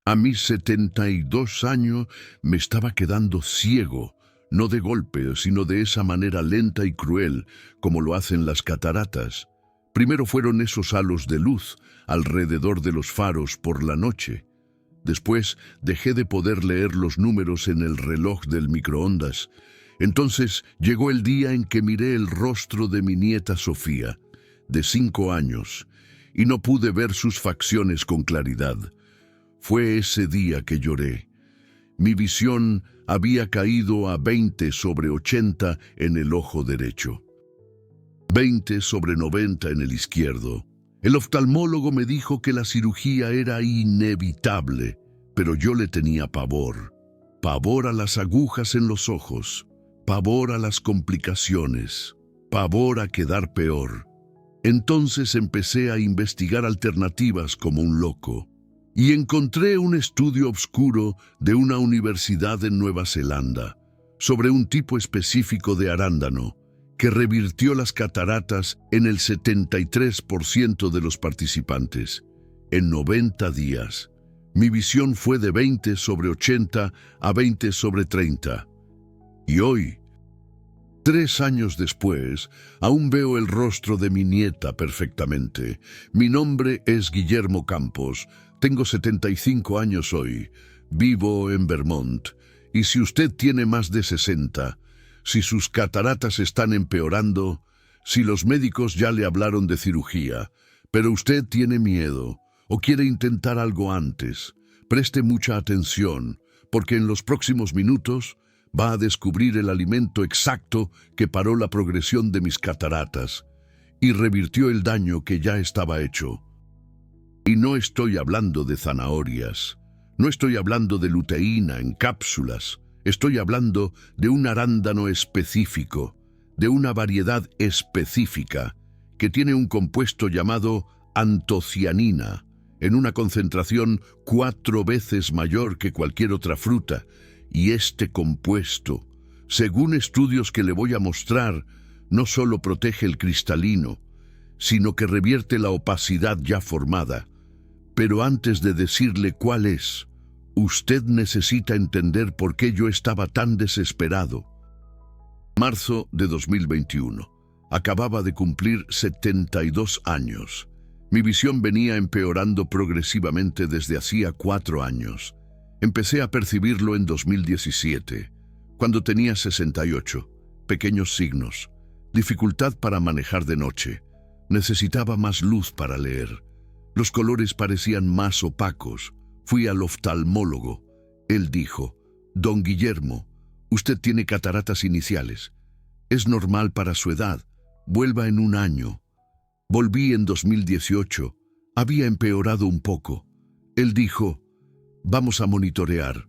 A mis 72 años me estaba quedando ciego, no de golpe, sino de esa manera lenta y cruel como lo hacen las cataratas. Primero fueron esos halos de luz alrededor de los faros por la noche. Después dejé de poder leer los números en el reloj del microondas. Entonces llegó el día en que miré el rostro de mi nieta Sofía, de 5 años, y no pude ver sus facciones con claridad. Fue ese día que lloré. Mi visión había caído a 20/80 en el ojo derecho, 20/90 en el izquierdo. El oftalmólogo me dijo que la cirugía era inevitable, pero yo le tenía pavor. Pavor a las agujas en los ojos, pavor a las complicaciones, pavor a quedar peor. Entonces empecé a investigar alternativas como un loco. Y encontré un estudio obscuro de una universidad en Nueva Zelanda sobre un tipo específico de arándano que revirtió las cataratas en el 73% de los participantes. En 90 días, mi visión fue de 20/80 a 20/30. Y hoy, 3 años después, aún veo el rostro de mi nieta perfectamente. Mi nombre es Guillermo Campos. Tengo 75 años hoy, vivo en Vermont, y si usted tiene más de 60, si sus cataratas están empeorando, si los médicos ya le hablaron de cirugía, pero usted tiene miedo o quiere intentar algo antes, preste mucha atención, porque en los próximos minutos va a descubrir el alimento exacto que paró la progresión de mis cataratas y revirtió el daño que ya estaba hecho. Y no estoy hablando de zanahorias, no estoy hablando de luteína en cápsulas, estoy hablando de un arándano específico, de una variedad específica, que tiene un compuesto llamado antocianina, en una concentración 4 veces mayor que cualquier otra fruta, y este compuesto, según estudios que le voy a mostrar, no solo protege el cristalino, sino que revierte la opacidad ya formada. Pero antes de decirle cuál es, usted necesita entender por qué yo estaba tan desesperado. Marzo de 2021. Acababa de cumplir 72 años. Mi visión venía empeorando progresivamente desde hacía 4 años. Empecé a percibirlo en 2017, cuando tenía 68. Pequeños signos. Dificultad para manejar de noche. Necesitaba más luz para leer. Los colores parecían más opacos. Fui al oftalmólogo. Él dijo: «Don Guillermo, usted tiene cataratas iniciales. Es normal para su edad. Vuelva en 1 año». Volví en 2018. Había empeorado un poco. Él dijo: «Vamos a monitorear».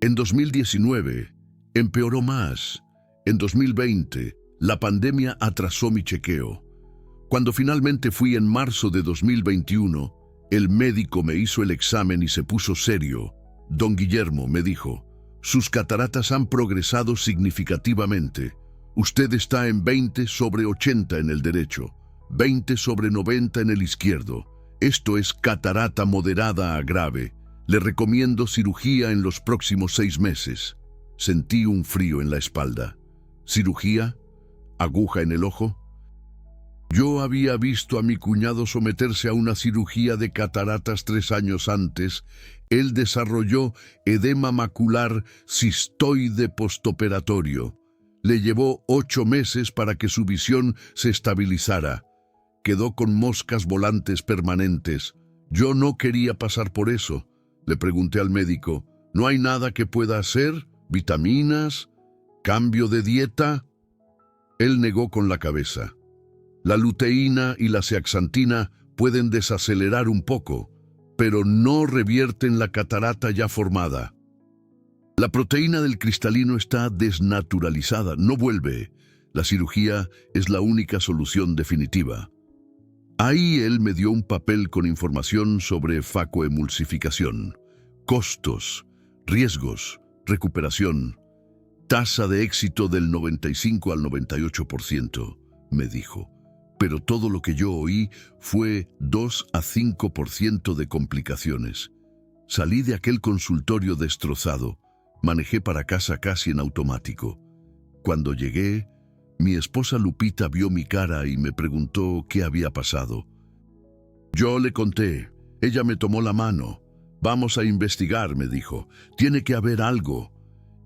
En 2019, empeoró más. En 2020, la pandemia atrasó mi chequeo. Cuando finalmente fui en marzo de 2021, el médico me hizo el examen y se puso serio. «Don Guillermo», me dijo, «sus cataratas han progresado significativamente. Usted está en 20/80 en el derecho, 20/90 en el izquierdo. Esto es catarata moderada a grave. Le recomiendo cirugía en los próximos 6 meses». Sentí un frío en la espalda. ¿Cirugía? ¿Aguja en el ojo? Yo había visto a mi cuñado someterse a una cirugía de cataratas 3 años antes. Él desarrolló edema macular cistoide postoperatorio. Le llevó 8 meses para que su visión se estabilizara. Quedó con moscas volantes permanentes. Yo no quería pasar por eso. Le pregunté al médico: «¿No hay nada que pueda hacer? ¿Vitaminas? ¿Cambio de dieta?». Él negó con la cabeza. La luteína y la zeaxantina pueden desacelerar un poco, pero no revierten la catarata ya formada. La proteína del cristalino está desnaturalizada, no vuelve. La cirugía es la única solución definitiva. Ahí él me dio un papel con información sobre facoemulsificación, costos, riesgos, recuperación, tasa de éxito del 95 al 98%, me dijo. Pero todo lo que yo oí fue 2 a 5% de complicaciones. Salí de aquel consultorio destrozado. Manejé para casa casi en automático. Cuando llegué, mi esposa Lupita vio mi cara y me preguntó qué había pasado. Yo le conté. Ella me tomó la mano. Vamos a investigar, me dijo. Tiene que haber algo.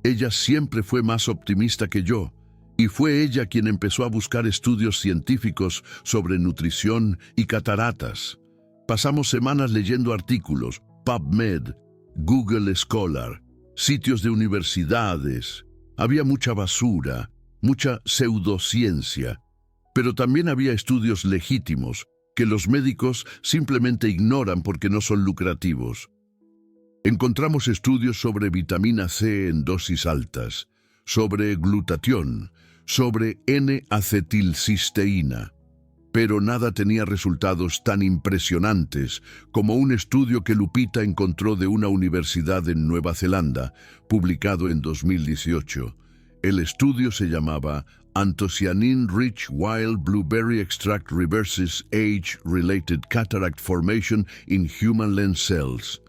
Ella siempre fue más optimista que yo, y fue ella quien empezó a buscar estudios científicos sobre nutrición y cataratas. Pasamos semanas leyendo artículos, PubMed, Google Scholar, sitios de universidades. Había mucha basura, mucha pseudociencia, pero también había estudios legítimos que los médicos simplemente ignoran porque no son lucrativos. Encontramos estudios sobre vitamina C en dosis altas, sobre glutatión, sobre N-acetilcisteína, pero nada tenía resultados tan impresionantes como un estudio que Lupita encontró de una universidad en Nueva Zelanda, publicado en 2018. El estudio se llamaba Anthocyanin Rich Wild Blueberry Extract Reverses Age-Related Cataract Formation in Human Lens Cells.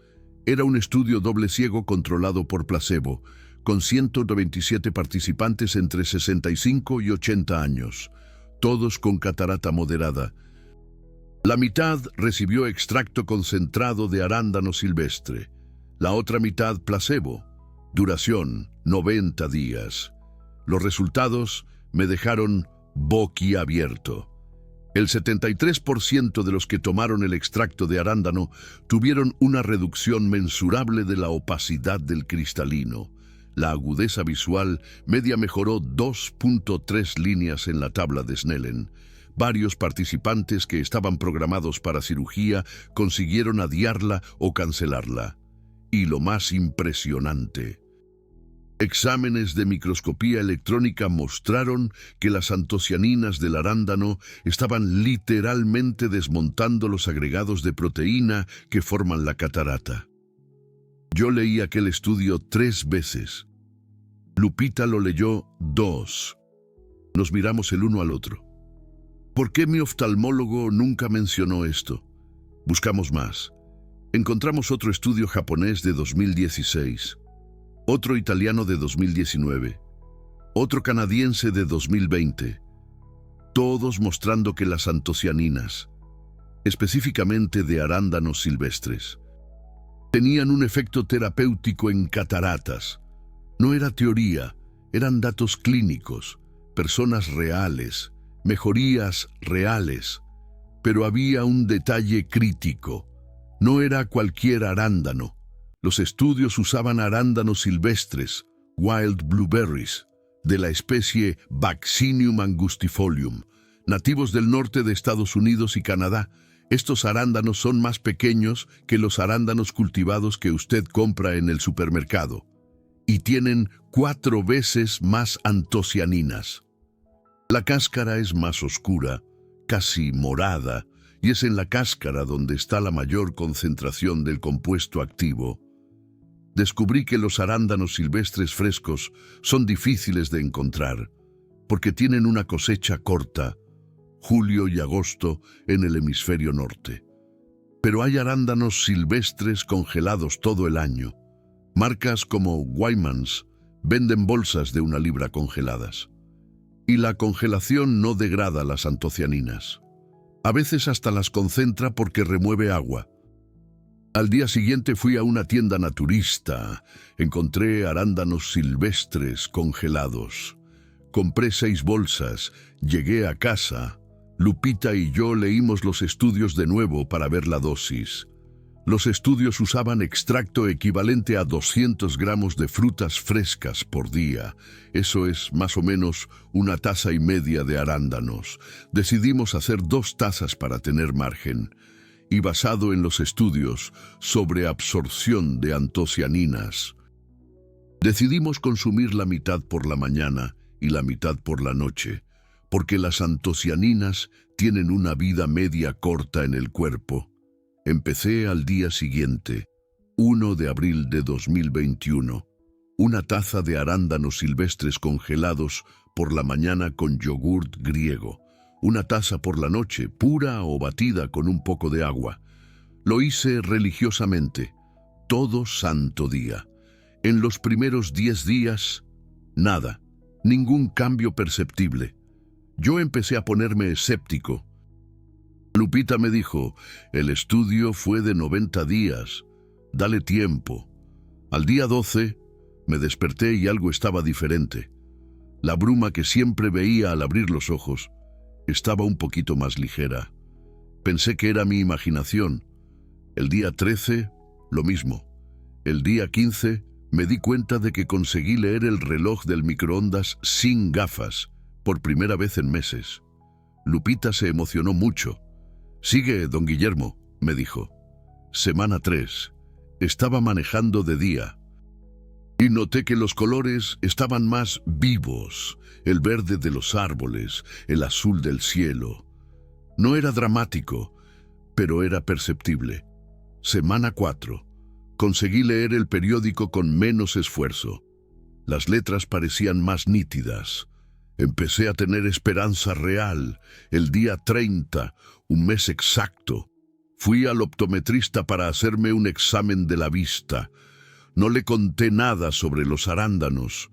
Era un estudio doble ciego controlado por placebo, con 127 participantes entre 65 y 80 años, todos con catarata moderada. La mitad recibió extracto concentrado de arándano silvestre, la otra mitad placebo. Duración, 90 días. Los resultados me dejaron boquiabierto. El 73% de los que tomaron el extracto de arándano tuvieron una reducción mensurable de la opacidad del cristalino. La agudeza visual media mejoró 2.3 líneas en la tabla de Snellen. Varios participantes que estaban programados para cirugía consiguieron adiarla o cancelarla. Y lo más impresionante: exámenes de microscopía electrónica mostraron que las antocianinas del arándano estaban literalmente desmontando los agregados de proteína que forman la catarata. Yo leí aquel estudio 3 veces. Lupita lo leyó 2. Nos miramos el uno al otro. ¿Por qué mi oftalmólogo nunca mencionó esto? Buscamos más. Encontramos otro estudio japonés de 2016. Otro italiano de 2019, otro canadiense de 2020, todos mostrando que las antocianinas, específicamente de arándanos silvestres, tenían un efecto terapéutico en cataratas. No era teoría, eran datos clínicos, personas reales, mejorías reales. Pero había un detalle crítico: no era cualquier arándano. Los estudios usaban arándanos silvestres, wild blueberries, de la especie Vaccinium angustifolium, nativos del norte de Estados Unidos y Canadá. Estos arándanos son más pequeños que los arándanos cultivados que usted compra en el supermercado y tienen 4 veces más antocianinas. La cáscara es más oscura, casi morada, y es en la cáscara donde está la mayor concentración del compuesto activo. Descubrí que los arándanos silvestres frescos son difíciles de encontrar porque tienen una cosecha corta, julio y agosto, en el hemisferio norte. Pero hay arándanos silvestres congelados todo el año. Marcas como Wymans venden bolsas de 1 libra congeladas. Y la congelación no degrada las antocianinas. A veces hasta las concentra porque remueve agua. Al día siguiente fui a una tienda naturista. Encontré arándanos silvestres congelados. Compré 6 bolsas. Llegué a casa. Lupita y yo leímos los estudios de nuevo para ver la dosis. Los estudios usaban extracto equivalente a 200 gramos de frutas frescas por día. Eso es más o menos 1,5 tazas de arándanos. Decidimos hacer 2 tazas para tener margen. Y basado en los estudios sobre absorción de antocianinas, decidimos consumir la mitad por la mañana y la mitad por la noche, porque las antocianinas tienen una vida media corta en el cuerpo. Empecé al día siguiente, 1 de abril de 2021, 1 taza de arándanos silvestres congelados por la mañana con yogurt griego. 1 taza por la noche, pura o batida con un poco de agua. Lo hice religiosamente. todo santo día. En los primeros 10 días, nada, ningún cambio perceptible. Yo empecé a ponerme escéptico. Lupita me dijo, el estudio fue de 90 días, dale tiempo. Al día 12, me desperté y algo estaba diferente. La bruma que siempre veía al abrir los ojos estaba un poquito más ligera. Pensé que era mi imaginación. El día 13, lo mismo. El día 15, me di cuenta de que conseguí leer el reloj del microondas sin gafas, por primera vez en meses. Lupita se emocionó mucho. «Sigue, don Guillermo», me dijo. Semana 3. Estaba manejando de día y noté que los colores estaban más vivos, el verde de los árboles, el azul del cielo. No era dramático, pero era perceptible. Semana 4. Conseguí leer el periódico con menos esfuerzo. Las letras parecían más nítidas. Empecé a tener esperanza real. El día 30, un mes exacto, fui al optometrista para hacerme un examen de la vista. No le conté nada sobre los arándanos.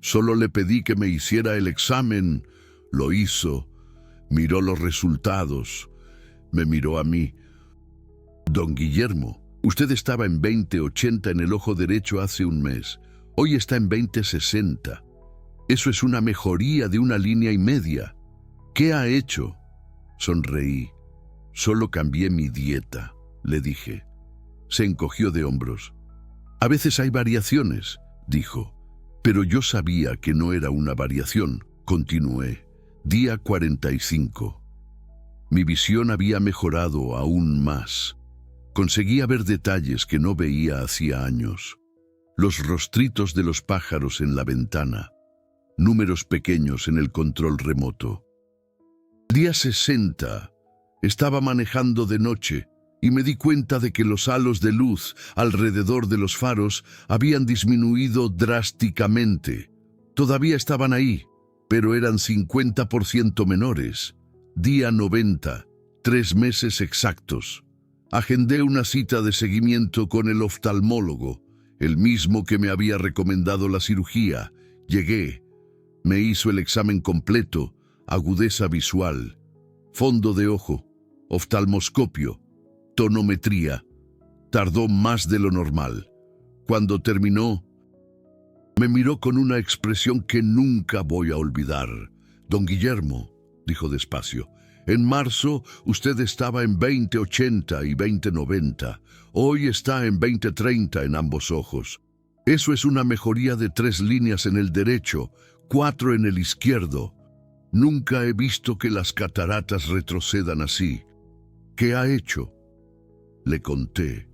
Solo le pedí que me hiciera el examen. Lo hizo. Miró los resultados. Me miró a mí. «Don Guillermo, usted estaba en 20/80 en el ojo derecho hace un mes. Hoy está en 20/60. Eso es una mejoría de 1,5 líneas. ¿Qué ha hecho?» Sonreí. «Solo cambié mi dieta», le dije. Se encogió de hombros. «A veces hay variaciones», dijo. Pero yo sabía que no era una variación. Continué. Día 45. Mi visión había mejorado aún más. Conseguía ver detalles que no veía hacía años. Los rostritos de los pájaros en la ventana. Números pequeños en el control remoto. Día 60. Estaba manejando de noche y me di cuenta de que los halos de luz alrededor de los faros habían disminuido drásticamente. Todavía estaban ahí, pero eran 50% menores. Día 90, 3 meses exactos. Agendé una cita de seguimiento con el oftalmólogo, el mismo que me había recomendado la cirugía. Llegué. Me hizo el examen completo, agudeza visual, fondo de ojo, oftalmoscopio, tonometría. Tardó más de lo normal. Cuando terminó, me miró con una expresión que nunca voy a olvidar. «Don Guillermo», dijo despacio, «en marzo usted estaba en 20/80 y 20/90. Hoy está en 20/30 en ambos ojos. Eso es una mejoría de 3 líneas en el derecho, 4 en el izquierdo. Nunca he visto que las cataratas retrocedan así. ¿Qué ha hecho?». Le conté.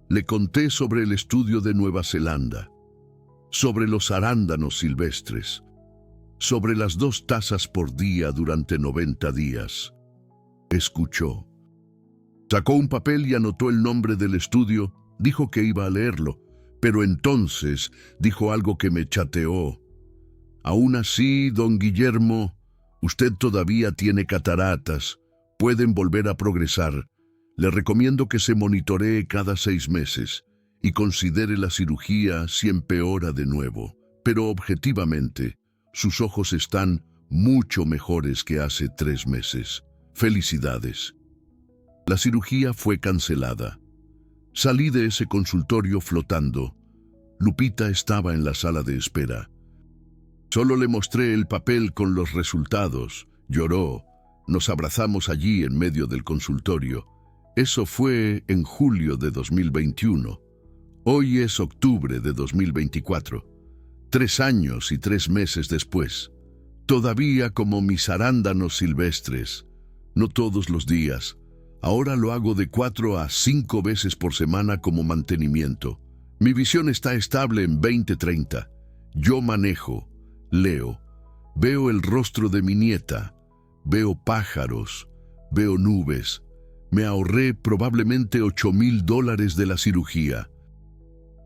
Le conté sobre el estudio de Nueva Zelanda, sobre los arándanos silvestres, sobre las 2 tazas por día durante 90 días. Escuchó. Sacó un papel y anotó el nombre del estudio. Dijo que iba a leerlo, pero entonces dijo algo que me chateó. «Aún así, don Guillermo, usted todavía tiene cataratas. Pueden volver a progresar. Le recomiendo que se monitoree cada 6 meses y considere la cirugía si empeora de nuevo. Pero objetivamente, sus ojos están mucho mejores que hace 3 meses. Felicidades». La cirugía fue cancelada. Salí de ese consultorio flotando. Lupita estaba en la sala de espera. Solo le mostré el papel con los resultados. Lloró. Nos abrazamos allí en medio del consultorio. Eso fue en julio de 2021. Hoy es octubre de 2024. 3 años y 3 meses después. Todavía como mis arándanos silvestres. No todos los días. Ahora lo hago de 4 a 5 veces por semana como mantenimiento. Mi visión está estable en 20/30. Yo manejo, leo, veo el rostro de mi nieta, veo pájaros, veo nubes. Me ahorré probablemente $8,000 de la cirugía.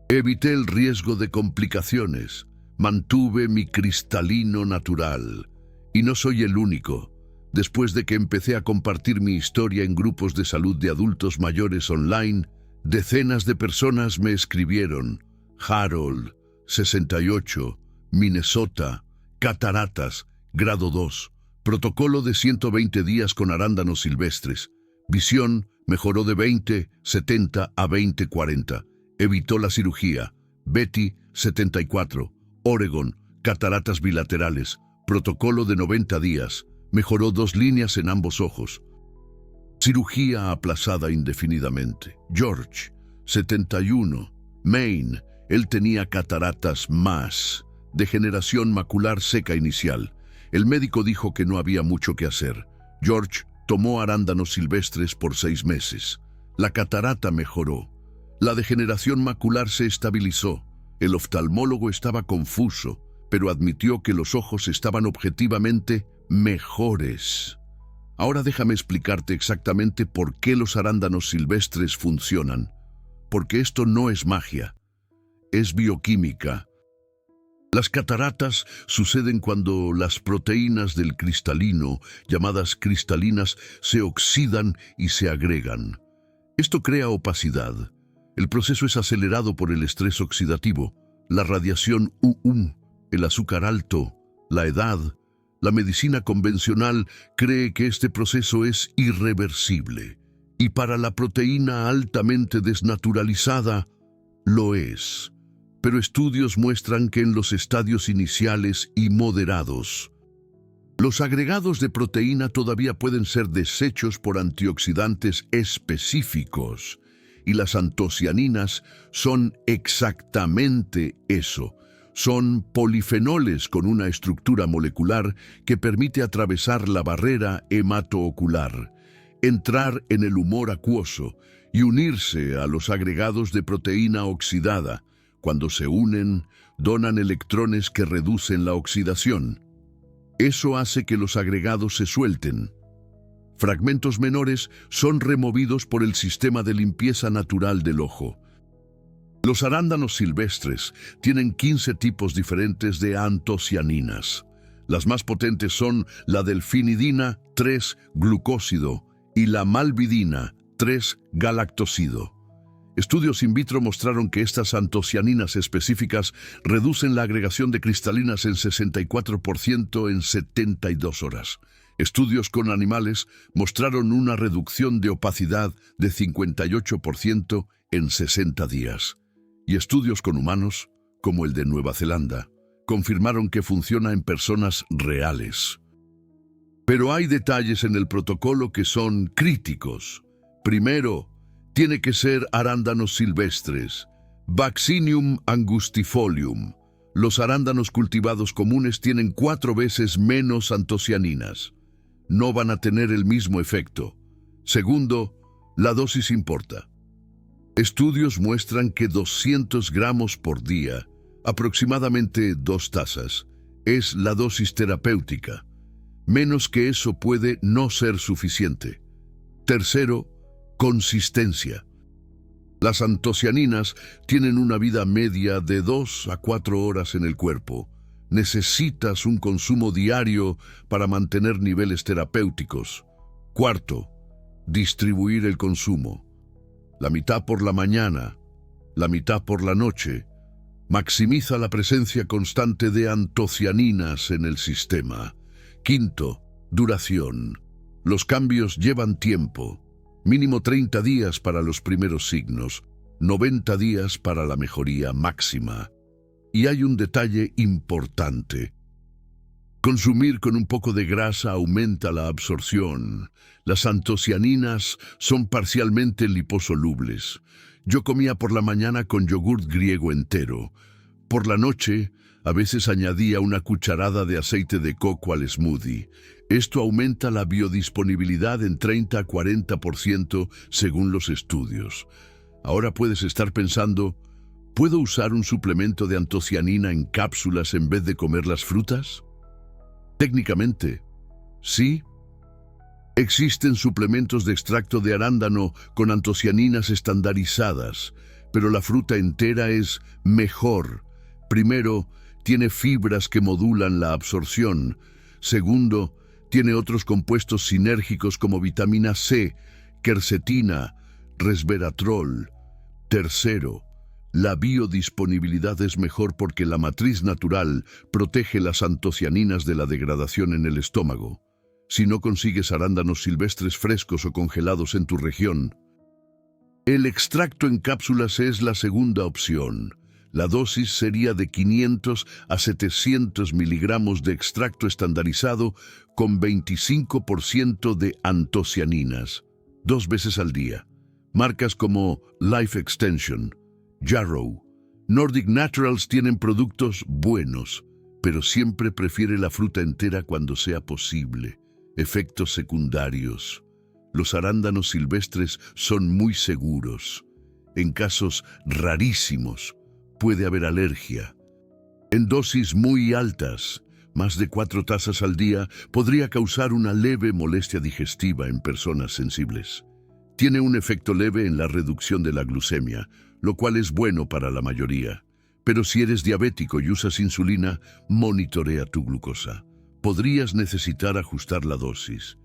Evité el riesgo de complicaciones. Mantuve mi cristalino natural. Y no soy el único. Después de que empecé a compartir mi historia en grupos de salud de adultos mayores online, Decenas de personas me escribieron: Harold, 68, Minnesota, cataratas, grado 2, protocolo de 120 días con arándanos silvestres. Visión mejoró de 20/70 a 20/40. Evitó la cirugía. Betty, 74, Oregon, cataratas bilaterales, protocolo de 90 días. Mejoró 2 líneas en ambos ojos. Cirugía aplazada indefinidamente. George, 71, Maine. Él tenía cataratas más. Degeneración macular seca inicial. El médico dijo que no había mucho que hacer. George tomó arándanos silvestres por 6 meses. La catarata mejoró. La degeneración macular se estabilizó. El oftalmólogo estaba confuso, pero admitió que los ojos estaban objetivamente mejores. Ahora déjame explicarte exactamente por qué los arándanos silvestres funcionan. Porque esto no es magia, es bioquímica. Las cataratas suceden cuando las proteínas del cristalino, llamadas cristalinas, se oxidan y se agregan. Esto crea opacidad. El proceso es acelerado por el estrés oxidativo, la radiación UV, el azúcar alto, la edad. La medicina convencional cree que este proceso es irreversible, y para la proteína altamente desnaturalizada, lo es. Pero estudios muestran que en los estadios iniciales y moderados, los agregados de proteína todavía pueden ser deshechos por antioxidantes específicos, y las antocianinas son exactamente eso. Son polifenoles con una estructura molecular que permite atravesar la barrera hematoocular, entrar en el humor acuoso y unirse a los agregados de proteína oxidada. Cuando se unen, donan electrones que reducen la oxidación. Eso hace que los agregados se suelten. Fragmentos menores son removidos por el sistema de limpieza natural del ojo. Los arándanos silvestres tienen 15 tipos diferentes de antocianinas. Las más potentes son la delfinidina 3-glucósido y la malvidina 3-galactosido. Estudios in vitro mostraron que estas antocianinas específicas reducen la agregación de cristalinas en 64% en 72 horas. Estudios con animales mostraron una reducción de opacidad de 58% en 60 días. Y estudios con humanos, como el de Nueva Zelanda, confirmaron que funciona en personas reales. Pero hay detalles en el protocolo que son críticos. Primero, tiene que ser arándanos silvestres, Vaccinium angustifolium. Los arándanos cultivados comunes tienen 4 veces menos antocianinas. No van a tener el mismo efecto. Segundo, la dosis importa. Estudios muestran que 200 gramos por día, aproximadamente 2 tazas, es la dosis terapéutica. Menos que eso puede no ser suficiente. Tercero, consistencia. Las antocianinas tienen una vida media de 2 a 4 horas en el cuerpo. Necesitas un consumo diario para mantener niveles terapéuticos. Cuarto, distribuir el consumo. La mitad por la mañana, la mitad por la noche. Maximiza la presencia constante de antocianinas en el sistema. Quinto, duración. Los cambios llevan tiempo. Mínimo 30 días para los primeros signos, 90 días para la mejoría máxima. Y hay un detalle importante. Consumir con un poco de grasa aumenta la absorción. Las antocianinas son parcialmente liposolubles. Yo comía por la mañana con yogurt griego entero. Por la noche, a veces añadía una cucharada de aceite de coco al smoothie. Esto aumenta la biodisponibilidad en 30 a 40% según los estudios. Ahora puedes estar pensando, ¿puedo usar un suplemento de antocianina en cápsulas en vez de comer las frutas? Técnicamente, sí. Existen suplementos de extracto de arándano con antocianinas estandarizadas, pero la fruta entera es mejor. Primero, tiene fibras que modulan la absorción. Segundo, tiene otros compuestos sinérgicos como vitamina C, quercetina, resveratrol. Tercero, la biodisponibilidad es mejor porque la matriz natural protege las antocianinas de la degradación en el estómago. Si no consigues arándanos silvestres frescos o congelados en tu región, el extracto en cápsulas es la segunda opción. La dosis sería de 500 a 700 miligramos de extracto estandarizado con 25% de antocianinas, 2 veces al día. Marcas como Life Extension, Yarrow, Nordic Naturals tienen productos buenos, pero siempre prefiere la fruta entera cuando sea posible. Efectos secundarios. Los arándanos silvestres son muy seguros. En casos rarísimos, puede haber alergia. En dosis muy altas, más de 4 tazas al día, podría causar una leve molestia digestiva en personas sensibles. Tiene un efecto leve en la reducción de la glucemia, lo cual es bueno para la mayoría. Pero si eres diabético y usas insulina, monitorea tu glucosa. Podrías necesitar ajustar la dosis.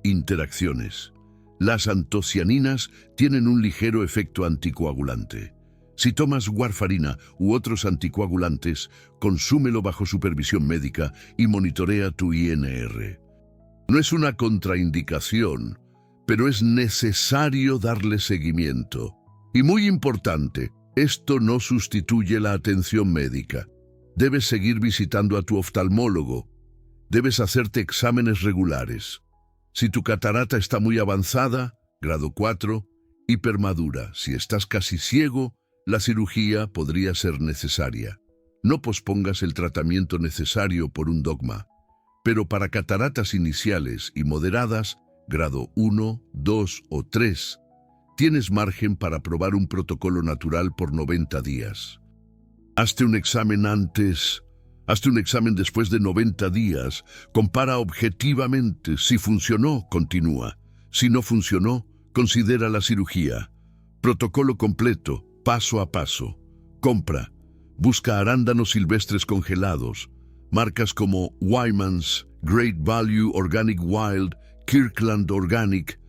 Interacciones. Las antocianinas tienen un ligero efecto anticoagulante. Si tomas warfarina u otros anticoagulantes, consúmelo bajo supervisión médica y monitorea tu INR. No es una contraindicación, pero es necesario darle seguimiento. Y muy importante, esto no sustituye la atención médica. Debes seguir visitando a tu oftalmólogo. Debes hacerte exámenes regulares. Si tu catarata está muy avanzada, grado 4, hipermadura, si estás casi ciego, la cirugía podría ser necesaria. No pospongas el tratamiento necesario por un dogma. Pero para cataratas iniciales y moderadas, grado 1, 2 o 3, tienes margen para probar un protocolo natural por 90 días. Hazte un examen antes, hazte un examen después de 90 días, compara objetivamente. Si funcionó, continúa. Si no funcionó, considera la cirugía. Protocolo completo, paso a paso. Compra. Busca arándanos silvestres congelados. Marcas como Wyman's, Great Value Organic Wild, Kirkland Organic.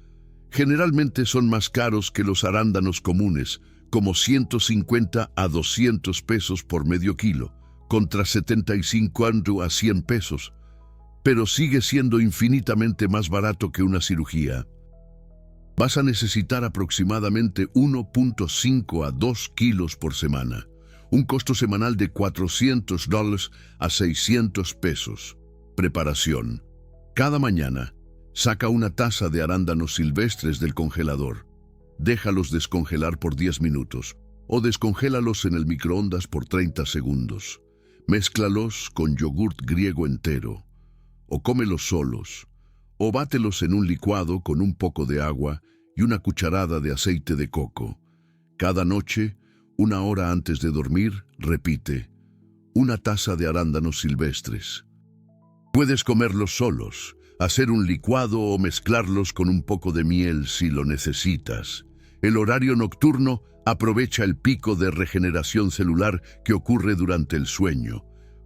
Generalmente son más caros que los arándanos comunes, como 150 a 200 pesos por medio kilo, contra 75 a 100 pesos, pero sigue siendo infinitamente más barato que una cirugía. Vas a necesitar aproximadamente 1.5 a 2 kilos por semana, un costo semanal de $400 a 600 pesos. Preparación. Cada mañana, saca una taza de arándanos silvestres del congelador. Déjalos descongelar por 10 minutos o descongélalos en el microondas por 30 segundos. Mézclalos con yogurt griego entero, o cómelos solos, o bátelos en un licuado con un poco de agua y una cucharada de aceite de coco. Cada noche, 1 hora antes de dormir, repite: una taza de arándanos silvestres. Puedes comerlos solos, hacer un licuado o mezclarlos con un poco de miel si lo necesitas. El horario nocturno aprovecha el pico de regeneración celular que ocurre durante el sueño.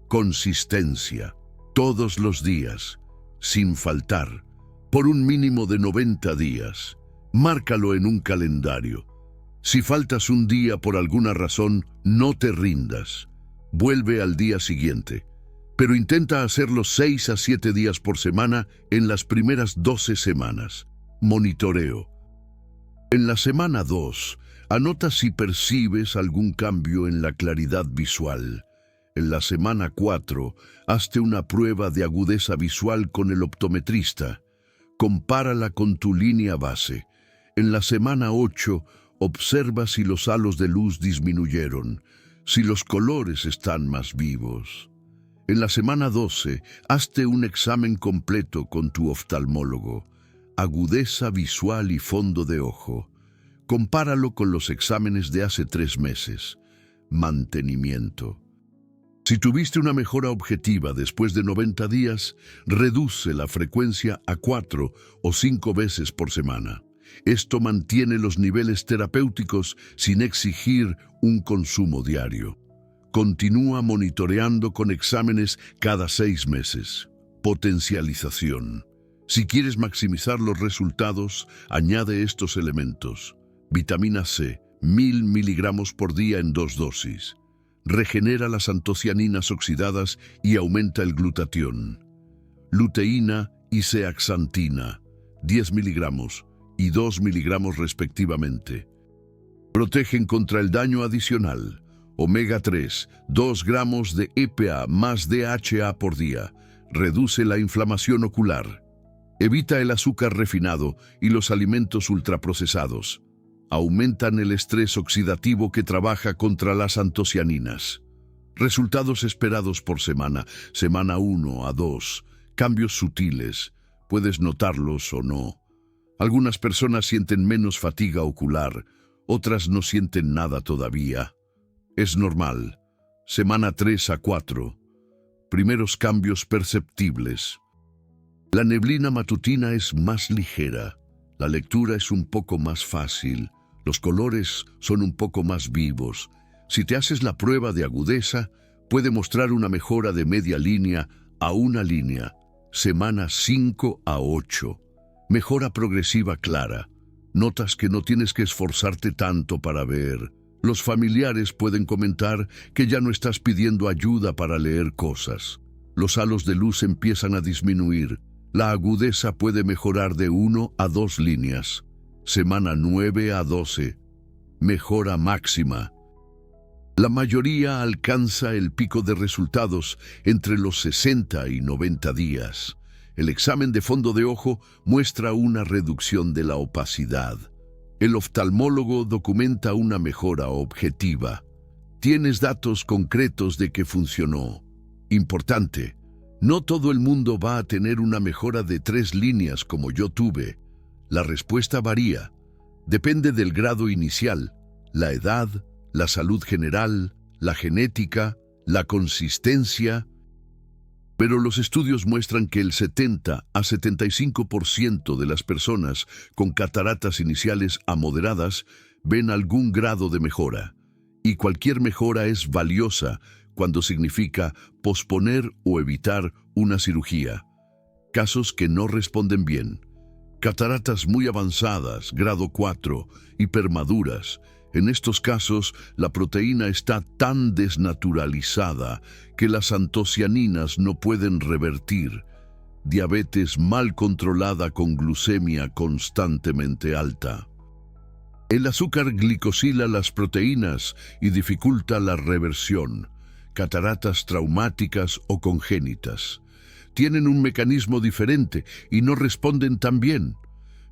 Consistencia. Todos los días, sin faltar, por un mínimo de 90 días. Márcalo en un calendario. Si faltas un día por alguna razón, no te rindas. Vuelve al día siguiente. Pero intenta hacerlo 6 a 7 días por semana en las primeras 12 semanas. Monitoreo. En la semana 2, anota si percibes algún cambio en la claridad visual. En la semana 4, hazte una prueba de agudeza visual con el optometrista. Compárala con tu línea base. En la semana 8, observa si los halos de luz disminuyeron, si los colores están más vivos. En la semana 12, hazte un examen completo con tu oftalmólogo. Agudeza visual y fondo de ojo. Compáralo con los exámenes de hace 3 meses. Mantenimiento. Si tuviste una mejora objetiva después de 90 días, reduce la frecuencia a 4 o 5 veces por semana. Esto mantiene los niveles terapéuticos sin exigir un consumo diario. Continúa monitoreando con exámenes cada 6 meses. Potencialización. Si quieres maximizar los resultados, añade estos elementos: vitamina C, 1000 miligramos por día en 2 dosis. Regenera las antocianinas oxidadas y aumenta el glutatión. Luteína y zeaxantina, 10 miligramos y 2 miligramos respectivamente. Protegen contra el daño adicional. Omega 3, 2 gramos de EPA más DHA por día. Reduce la inflamación ocular. Evita el azúcar refinado y los alimentos ultraprocesados. Aumentan el estrés oxidativo que trabaja contra las antocianinas. Resultados esperados por semana, semana 1 a 2. Cambios sutiles. Puedes notarlos o no. Algunas personas sienten menos fatiga ocular, otras no sienten nada todavía. Es normal. Semana 3 a 4. Primeros cambios perceptibles. La neblina matutina es más ligera. La lectura es un poco más fácil. Los colores son un poco más vivos. Si te haces la prueba de agudeza, puede mostrar una mejora de media línea a una línea. Semana 5 a 8. Mejora progresiva clara. Notas que no tienes que esforzarte tanto para ver. Los familiares pueden comentar que ya no estás pidiendo ayuda para leer cosas. Los halos de luz empiezan a disminuir. La agudeza puede mejorar de 1 a 2 líneas. Semana 9 a 12. Mejora máxima. La mayoría alcanza el pico de resultados entre los 60 y 90 días. El examen de fondo de ojo muestra una reducción de la opacidad. El oftalmólogo documenta una mejora objetiva. Tienes datos concretos de que funcionó. Importante, no todo el mundo va a tener una mejora de 3 líneas como yo tuve. La respuesta varía. Depende del grado inicial, la edad, la salud general, la genética, la consistencia. Pero los estudios muestran que el 70 a 75% de las personas con cataratas iniciales a moderadas ven algún grado de mejora. Y cualquier mejora es valiosa cuando significa posponer o evitar una cirugía. Casos que no responden bien. Cataratas muy avanzadas, grado 4, hipermaduras. En estos casos, la proteína está tan desnaturalizada que las antocianinas no pueden revertir. Diabetes mal controlada con glucemia constantemente alta. El azúcar glicosila las proteínas y dificulta la reversión. Cataratas traumáticas o congénitas. Tienen un mecanismo diferente y no responden tan bien.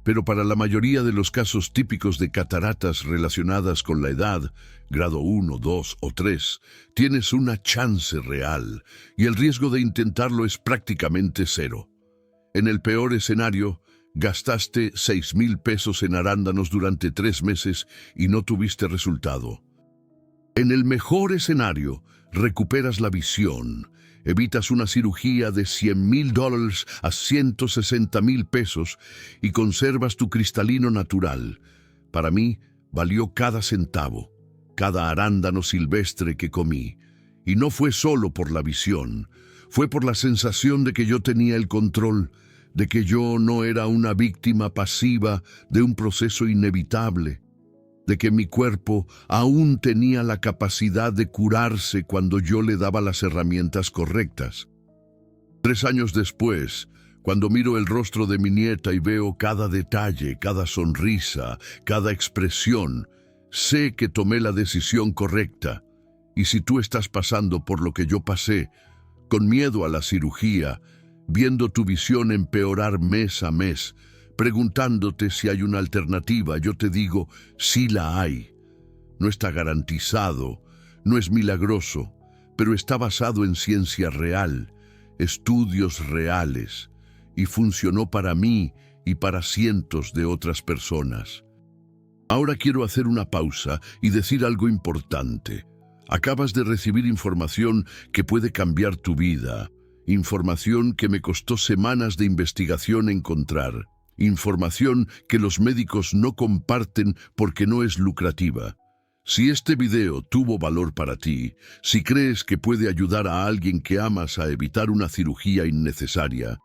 Pero para la mayoría de los casos típicos de cataratas relacionadas con la edad, grado 1, 2 o 3, tienes una chance real y el riesgo de intentarlo es prácticamente cero. En el peor escenario, gastaste 6,000 pesos en arándanos durante 3 meses y no tuviste resultado. En el mejor escenario, recuperas la visión. Evitas una cirugía de $100,000 a $160,000 pesos y conservas tu cristalino natural. Para mí, valió cada centavo, cada arándano silvestre que comí. Y no fue solo por la visión, fue por la sensación de que yo tenía el control, de que yo no era una víctima pasiva de un proceso inevitable, de que mi cuerpo aún tenía la capacidad de curarse cuando yo le daba las herramientas correctas. 3 años después, cuando miro el rostro de mi nieta y veo cada detalle, cada sonrisa, cada expresión, sé que tomé la decisión correcta. Y si tú estás pasando por lo que yo pasé, con miedo a la cirugía, viendo tu visión empeorar mes a mes, preguntándote si hay una alternativa, yo te digo, sí la hay. No está garantizado, no es milagroso, pero está basado en ciencia real, estudios reales, y funcionó para mí y para cientos de otras personas. Ahora quiero hacer una pausa y decir algo importante. Acabas de recibir información que puede cambiar tu vida, información que me costó semanas de investigación encontrar. Información que los médicos no comparten porque no es lucrativa. Si este video tuvo valor para ti, si crees que puede ayudar a alguien que amas a evitar una cirugía innecesaria,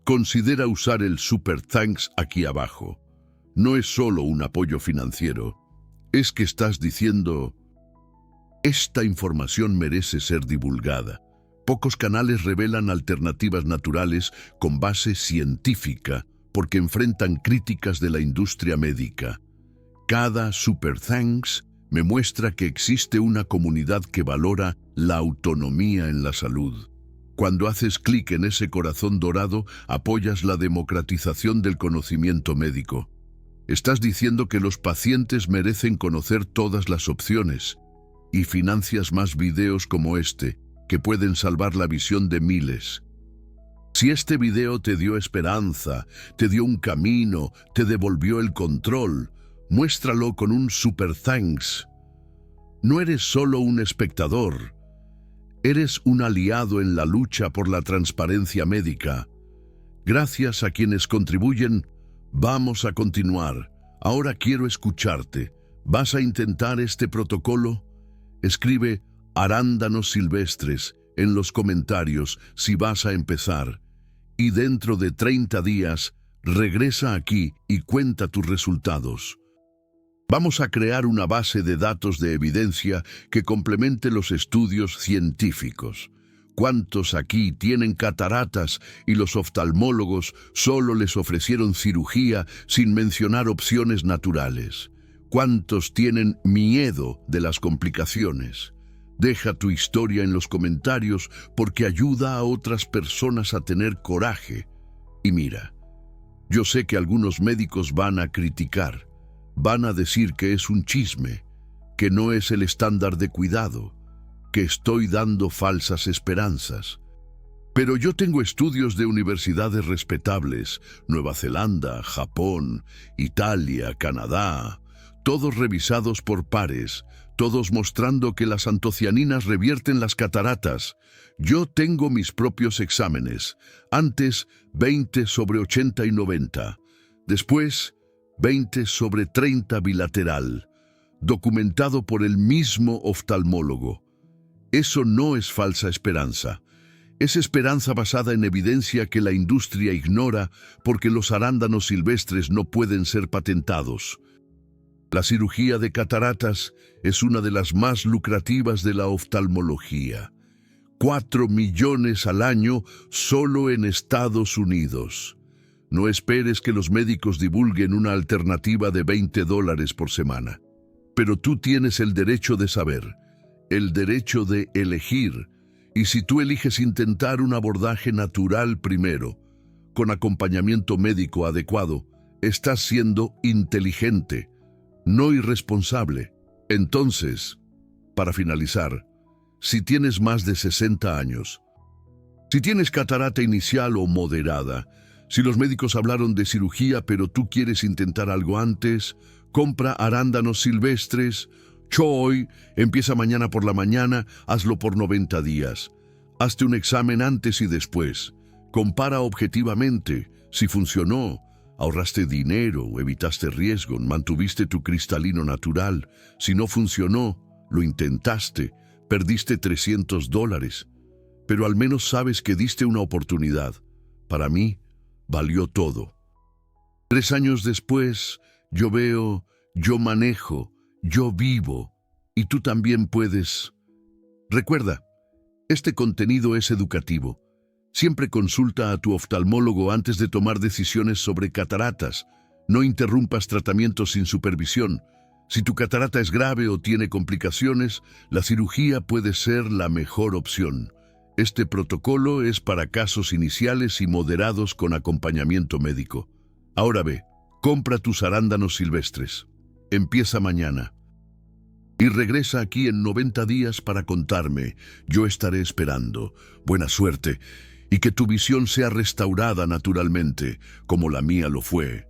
considera usar el Super Thanks aquí abajo. No es solo un apoyo financiero, es que estás diciendo: esta información merece ser divulgada. Pocos canales revelan alternativas naturales con base científica porque enfrentan críticas de la industria médica. Cada Super Thanks me muestra que existe una comunidad que valora la autonomía en la salud. Cuando haces clic en ese corazón dorado, apoyas la democratización del conocimiento médico. Estás diciendo que los pacientes merecen conocer todas las opciones y financias más videos como este, que pueden salvar la visión de miles. Si este video te dio esperanza, te dio un camino, te devolvió el control, muéstralo con un Super Thanks. No eres solo un espectador, eres un aliado en la lucha por la transparencia médica. Gracias a quienes contribuyen, vamos a continuar. Ahora quiero escucharte. ¿Vas a intentar este protocolo? Escribe arándanos silvestres en los comentarios si vas a empezar. Y dentro de 30 días, regresa aquí y cuenta tus resultados. Vamos a crear una base de datos de evidencia que complemente los estudios científicos. ¿Cuántos aquí tienen cataratas y los oftalmólogos solo les ofrecieron cirugía sin mencionar opciones naturales? ¿Cuántos tienen miedo de las complicaciones? Deja tu historia en los comentarios porque ayuda a otras personas a tener coraje. Y mira, yo sé que algunos médicos van a criticar, van a decir que es un chisme, que no es el estándar de cuidado, que estoy dando falsas esperanzas. Pero yo tengo estudios de universidades respetables, Nueva Zelanda, Japón, Italia, Canadá, todos revisados por pares, todos mostrando que las antocianinas revierten las cataratas. Yo tengo mis propios exámenes, antes 20 sobre 80 y 90, después 20 sobre 30 bilateral, documentado por el mismo oftalmólogo. Eso no es falsa esperanza. Es esperanza basada en evidencia que la industria ignora porque los arándanos silvestres no pueden ser patentados. La cirugía de cataratas es una de las más lucrativas de la oftalmología. 4 millones al año solo en Estados Unidos. No esperes que los médicos divulguen una alternativa de $20 por semana. Pero tú tienes el derecho de saber, el derecho de elegir. Y si tú eliges intentar un abordaje natural primero, con acompañamiento médico adecuado, estás siendo inteligente, no irresponsable. Entonces, para finalizar, si tienes más de 60 años, si tienes catarata inicial o moderada, si los médicos hablaron de cirugía pero tú quieres intentar algo antes, compra arándanos silvestres, Choi, empieza mañana por la mañana, hazlo por 90 días. Hazte un examen antes y después. Compara objetivamente. Si funcionó, ahorraste dinero, evitaste riesgo, mantuviste tu cristalino natural. Si no funcionó, lo intentaste, perdiste $300. Pero al menos sabes que diste una oportunidad. Para mí, valió todo. 3 años después, yo veo, yo manejo, yo vivo, y tú también puedes. Recuerda, este contenido es educativo. Siempre consulta a tu oftalmólogo antes de tomar decisiones sobre cataratas. No interrumpas tratamientos sin supervisión. Si tu catarata es grave o tiene complicaciones, la cirugía puede ser la mejor opción. Este protocolo es para casos iniciales y moderados con acompañamiento médico. Ahora ve, compra tus arándanos silvestres. Empieza mañana. Y regresa aquí en 90 días para contarme. Yo estaré esperando. Buena suerte. Y que tu visión sea restaurada naturalmente, como la mía lo fue.